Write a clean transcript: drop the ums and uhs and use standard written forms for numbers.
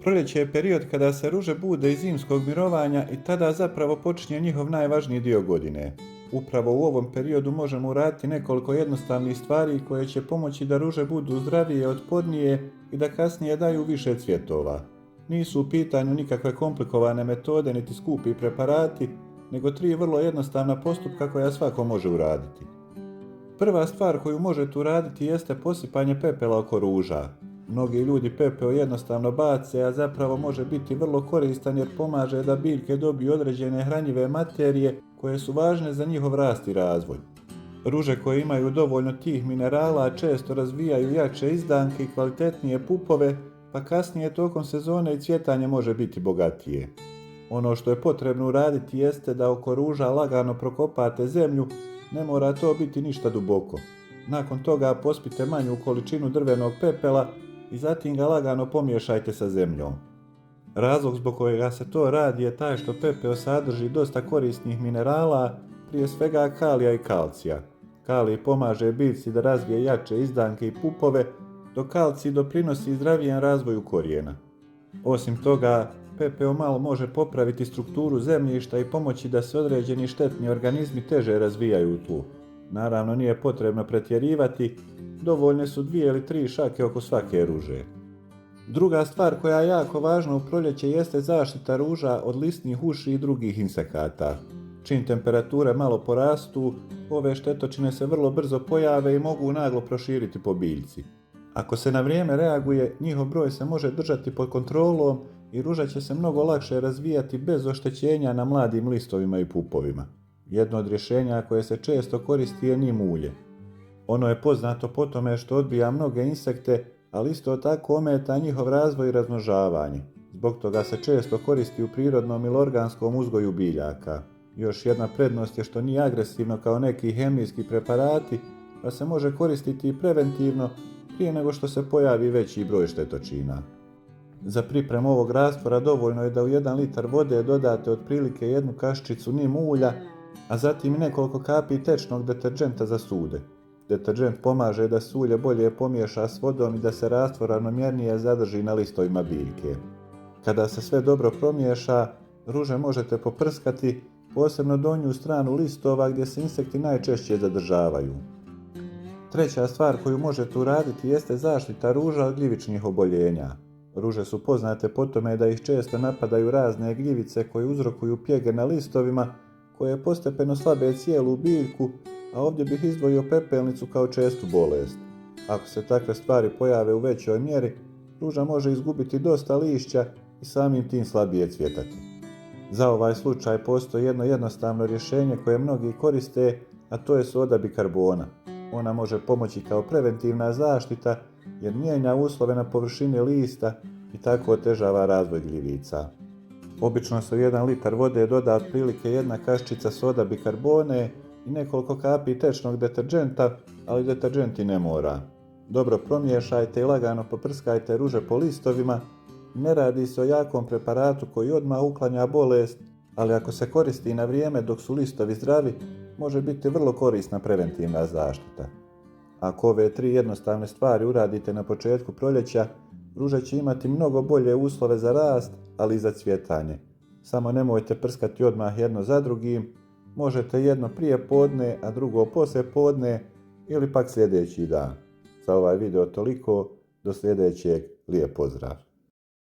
Proljeće je period kada se ruže bude iz zimskog mirovanja i tada zapravo počinje njihov najvažniji dio godine. Upravo u ovom periodu možemo uraditi nekoliko jednostavnih stvari koje će pomoći da ruže budu zdravije, otpornije i da kasnije daju više cvjetova. Nisu u pitanju nikakve komplikovane metode niti skupi preparati, nego 3 vrlo jednostavna postupka koja svako može uraditi. Prva stvar koju možete uraditi jeste posipanje pepela oko ruža. Mnogi ljudi pepeo jednostavno bace, a zapravo može biti vrlo koristan jer pomaže da biljke dobiju određene hranjive materije koje su važne za njihov rast i razvoj. Ruže koje imaju dovoljno tih minerala često razvijaju jače izdanke i kvalitetnije pupove, pa kasnije tokom sezone i cvjetanje može biti bogatije. Ono što je potrebno uraditi jeste da oko ruža lagano prokopate zemlju, ne mora to biti ništa duboko. Nakon toga pospite manju količinu drvenog pepela i zatim ga lagano pomiješajte sa zemljom. Razlog zbog kojega se to radi je taj što pepeo sadrži dosta korisnih minerala, prije svega kalija i kalcija. Kalij pomaže biljci da razvije jače izdanke i pupove, dok kalcij doprinosi zdravijem razvoju korijena. Osim toga, pepeo malo može popraviti strukturu zemljišta i pomoći da se određeni štetni organizmi teže razvijaju u tlu. Naravno, nije potrebno pretjerivati, dovoljne su 2 ili 3 šake oko svake ruže. Druga stvar koja je jako važna u proljeće jeste zaštita ruža od lisnih uši i drugih insekata. Čim temperature malo porastu, ove štetočine se vrlo brzo pojave i mogu naglo proširiti po biljci. Ako se na vrijeme reaguje, njihov broj se može držati pod kontrolom i ruža će se mnogo lakše razvijati bez oštećenja na mladim listovima i pupovima. Jedno od rješenja koje se često koristi je nim ulje. Ono je poznato po tome što odbija mnoge insekte, ali isto tako ometa njihov razvoj i razmnožavanje. Zbog toga se često koristi u prirodnom ili organskom uzgoju biljaka. Još jedna prednost je što nije agresivno kao neki hemijski preparati, pa se može koristiti i preventivno prije nego što se pojavi veći broj štetočina. Za pripremu ovog rastvora dovoljno je da u 1 litar vode dodate otprilike 1 kaščicu nim ulja, a zatim nekoliko kapi tečnog deterdženta za sude. Deterdžent pomaže da se ulje bolje pomiješa s vodom i da se rastvor ravnomjernije zadrži na listovima biljke. Kada se sve dobro promiješa, ruže možete poprskati, posebno donju stranu listova gdje se insekti najčešće zadržavaju. Treća stvar koju možete uraditi jeste zaštita ruža od gljivičnih oboljenja. Ruže su poznate po tome da ih često napadaju razne gljivice koje uzrokuju pjege na listovima, koje postepeno slabe cijelu biljku, a ovdje bih izdvojio pepelnicu kao čestu bolest. Ako se takve stvari pojave u većoj mjeri, ruža može izgubiti dosta lišća i samim tim slabije cvjetati. Za ovaj slučaj postoji jedno jednostavno rješenje koje mnogi koriste, a to je soda bikarbona. Ona može pomoći kao preventivna zaštita jer mijenja uslove na površini lista i tako otežava razvoj gljivica. Obično se u 1 litar vode doda otprilike 1 kaščica soda bikarbone i nekoliko kapi tečnog deterdženta, ali deterdžent i ne mora. Dobro promiješajte i lagano poprskajte ruže po listovima. Ne radi se o jakom preparatu koji odmah uklanja bolest, ali ako se koristi na vrijeme dok su listovi zdravi, može biti vrlo korisna preventivna zaštita. Ako ove 3 jednostavne stvari uradite na početku proljeća, ruže će imati mnogo bolje uslove za rast, ali i za cvjetanje. Samo nemojte prskati odmah jedno za drugim, možete jedno prije podne, a drugo poslije podne ili pak sljedeći dan. Za ovaj video toliko, do sljedećeg, lijep pozdrav!